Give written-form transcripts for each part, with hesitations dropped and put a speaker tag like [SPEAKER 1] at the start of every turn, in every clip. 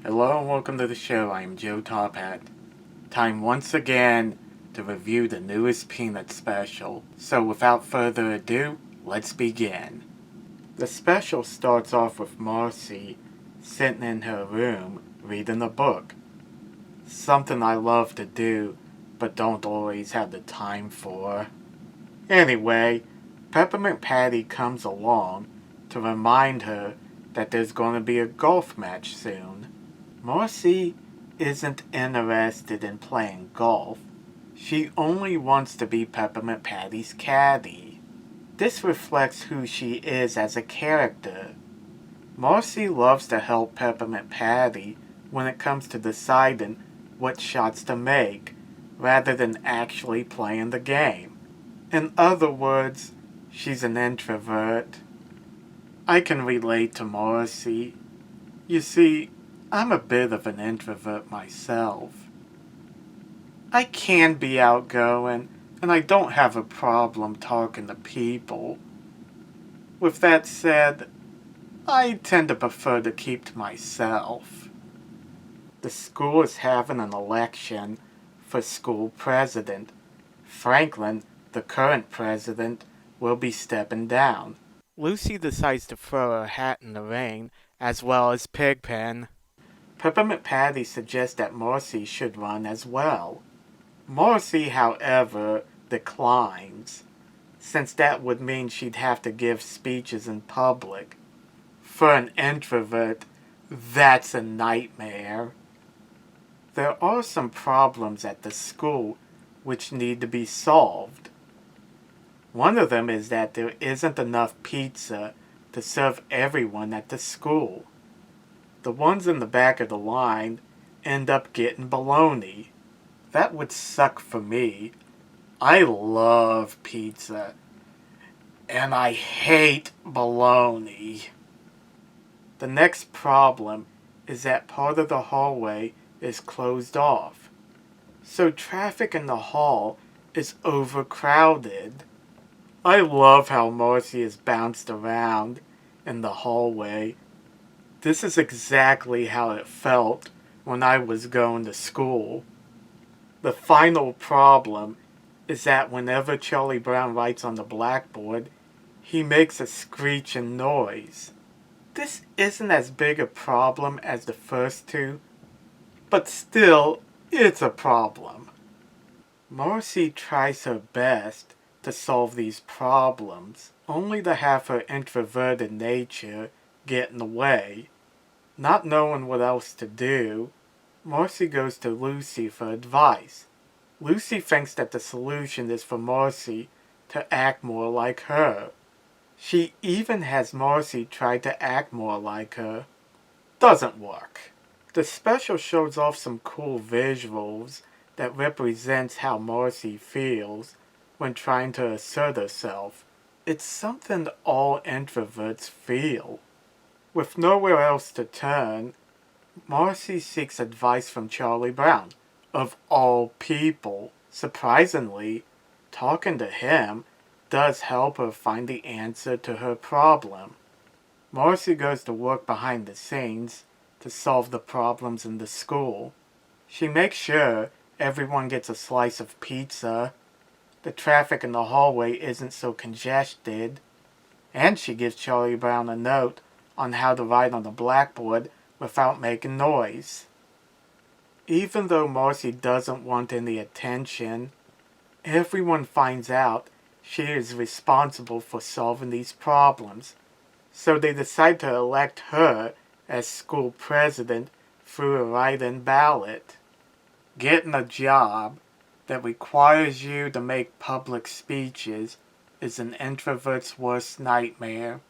[SPEAKER 1] Hello and welcome to the show. I am Joe Tophat. Time once again to review the newest Peanut special. So without further ado, let's begin. The special starts off with Marcie sitting in her room reading a book. Something I love to do, but don't always have the time for. Anyway, Peppermint Patty comes along to remind her that there's going to be a golf match soon. Marcie isn't interested in playing golf. She only wants to be Peppermint Patty's caddy. This reflects who she is as a character. Marcie loves to help Peppermint Patty when it comes to deciding what shots to make, rather than actually playing the game. In other words, she's an introvert. I can relate to Marcie. You see, I'm a bit of an introvert myself. I can be outgoing, and I don't have a problem talking to people. With that said, I tend to prefer to keep to myself. The school is having an election for school president. Franklin, the current president, will be stepping down. Lucy decides to throw her hat in the ring, as well as Pigpen. Peppermint Patty suggests that Marcie should run as well. Marcie, however, declines, since that would mean she'd have to give speeches in public. For an introvert, that's a nightmare. There are some problems at the school which need to be solved. One of them is that there isn't enough pizza to serve everyone at the school. The ones in the back of the line end up getting bologna. That would suck for me. I love pizza, and I hate bologna. The next problem is that part of the hallway is closed off, so traffic in the hall is overcrowded. I love how Marcie is bounced around in the hallway. This is exactly how it felt when I was going to school. The final problem is that whenever Charlie Brown writes on the blackboard, he makes a screeching noise. This isn't as big a problem as the first two, but still, it's a problem. Marcie tries her best to solve these problems, only to have her introverted nature get in the way. Not knowing what else to do, Marcie goes to Lucy for advice. Lucy thinks that the solution is for Marcie to act more like her. She even has Marcie try to act more like her. Doesn't work. The special shows off some cool visuals that represents how Marcie feels when trying to assert herself. It's something all introverts feel. With nowhere else to turn, Marcie seeks advice from Charlie Brown, of all people. Surprisingly, talking to him does help her find the answer to her problem. Marcie goes to work behind the scenes to solve the problems in the school. She makes sure everyone gets a slice of pizza, the traffic in the hallway isn't so congested, and she gives Charlie Brown a note on how to write on the blackboard without making noise. Even though Marcie doesn't want any attention, everyone finds out she is responsible for solving these problems, so they decide to elect her as school president through a write-in ballot. Getting a job that requires you to make public speeches is an introvert's worst nightmare.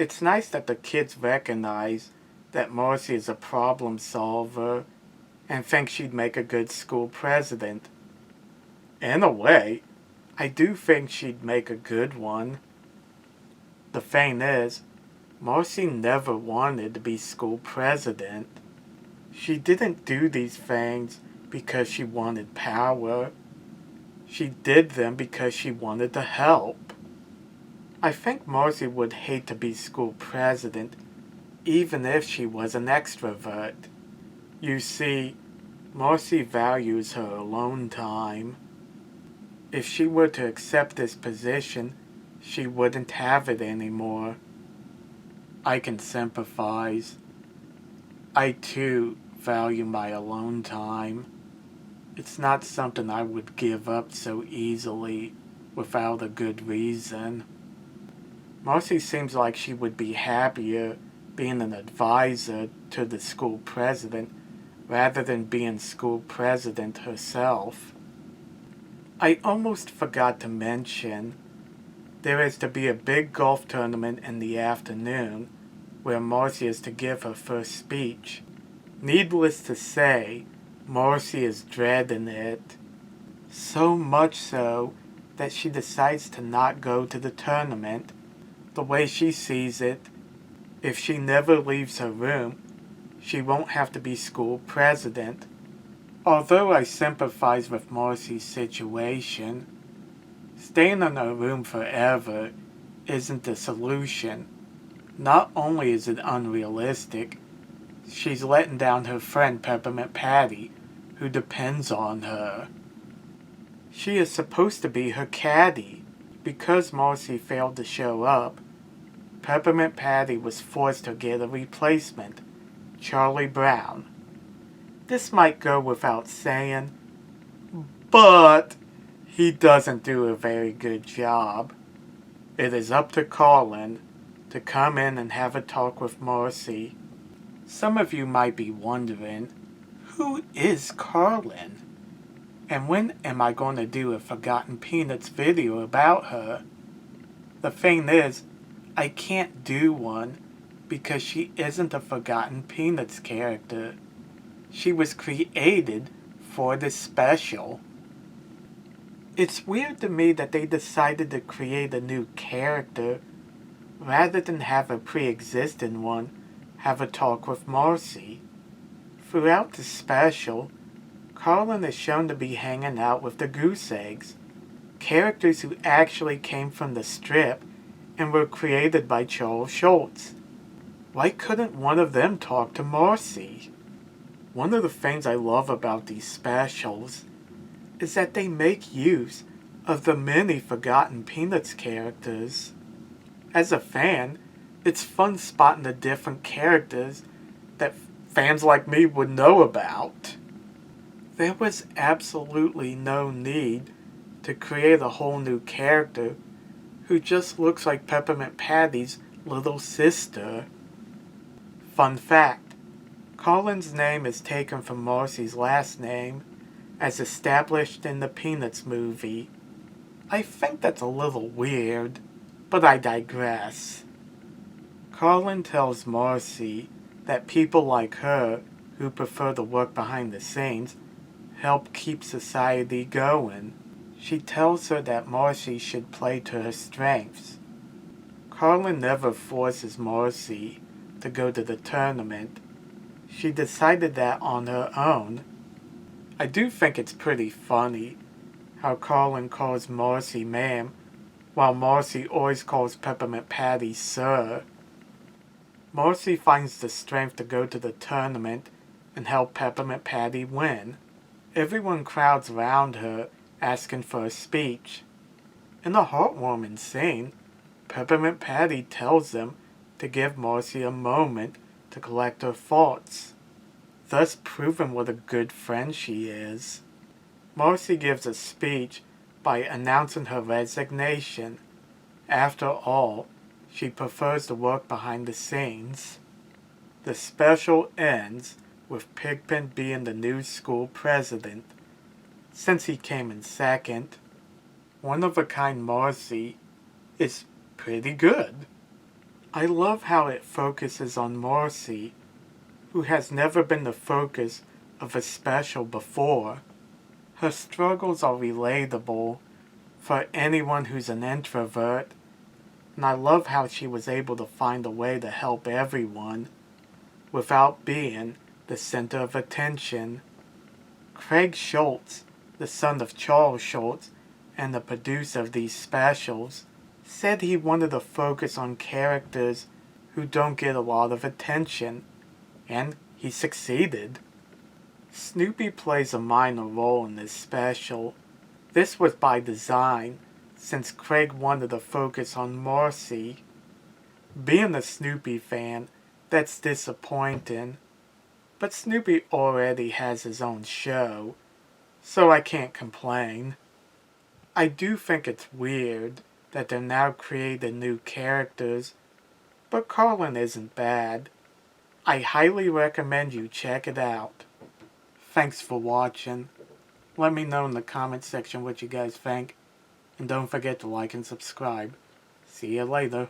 [SPEAKER 1] It's nice that the kids recognize that Marcie is a problem solver and think she'd make a good school president. In a way, I do think she'd make a good one. The thing is, Marcie never wanted to be school president. She didn't do these things because she wanted power. She did them because she wanted to help. I think Marcie would hate to be school president even if she was an extrovert. You see, Marcie values her alone time. If she were to accept this position, she wouldn't have it anymore. I can sympathize. I too value my alone time. It's not something I would give up so easily without a good reason. Marcie seems like she would be happier being an advisor to the school president rather than being school president herself. I almost forgot to mention, there is to be a big golf tournament in the afternoon where Marcie is to give her first speech. Needless to say, Marcie is dreading it. So much so that she decides to not go to the tournament. The way she sees it, if she never leaves her room, she won't have to be school president. Although I sympathize with Marcie's situation, staying in her room forever isn't the solution. Not only is it unrealistic, she's letting down her friend Peppermint Patty, who depends on her. She is supposed to be her caddy. Because Marcie failed to show up, Peppermint Patty was forced to get a replacement, Charlie Brown. This might go without saying, but he doesn't do a very good job. It is up to Colin to come in and have a talk with Marcie. Some of you might be wondering, who is Carlin? And when am I going to do a Forgotten Peanuts video about her? The thing is, I can't do one because she isn't a Forgotten Peanuts character. She was created for this special. It's weird to me that they decided to create a new character rather than have a pre-existing one have a talk with Marcie. Throughout the special, Carlin is shown to be hanging out with the Goose Eggs, characters who actually came from the strip and were created by Charles Schulz. Why couldn't one of them talk to Marcie? One of the things I love about these specials is that they make use of the many Forgotten Peanuts characters. As a fan, it's fun spotting the different characters that fans like me would know about. There was absolutely no need to create a whole new character who just looks like Peppermint Patty's little sister. Fun fact, Colin's name is taken from Marcie's last name, as established in the Peanuts movie. I think that's a little weird, but I digress. Colin tells Marcie that people like her, who prefer to work behind the scenes, help keep society going. She tells her that Marcie should play to her strengths. Colin never forces Marcie to go to the tournament. She decided that on her own. I do think it's pretty funny how Colin calls Marcie ma'am, while Marcie always calls Peppermint Patty sir. Marcie finds the strength to go to the tournament and help Peppermint Patty win. Everyone crowds around her, asking for a speech. In a heartwarming scene, Peppermint Patty tells them to give Marcie a moment to collect her thoughts, thus proving what a good friend she is. Marcie gives a speech by announcing her resignation. After all, she prefers to work behind the scenes. The special ends with Pigpen being the new school president. Since he came in second, one-of-a-kind Marcie is pretty good. I love how it focuses on Marcie, who has never been the focus of a special before. Her struggles are relatable for anyone who's an introvert, and I love how she was able to find a way to help everyone without being the center of attention. Craig Schulz, the son of Charles Schulz and the producer of these specials, said he wanted to focus on characters who don't get a lot of attention, and he succeeded. Snoopy plays a minor role in this special. This was by design, since Craig wanted to focus on Marcie. Being a Snoopy fan, that's disappointing. But Snoopy already has his own show, so I can't complain. I do think it's weird that they're now creating new characters, but Carlin isn't bad. I highly recommend you check it out. Thanks for watching. Let me know in the comment section what you guys think, and don't forget to like and subscribe. See you later.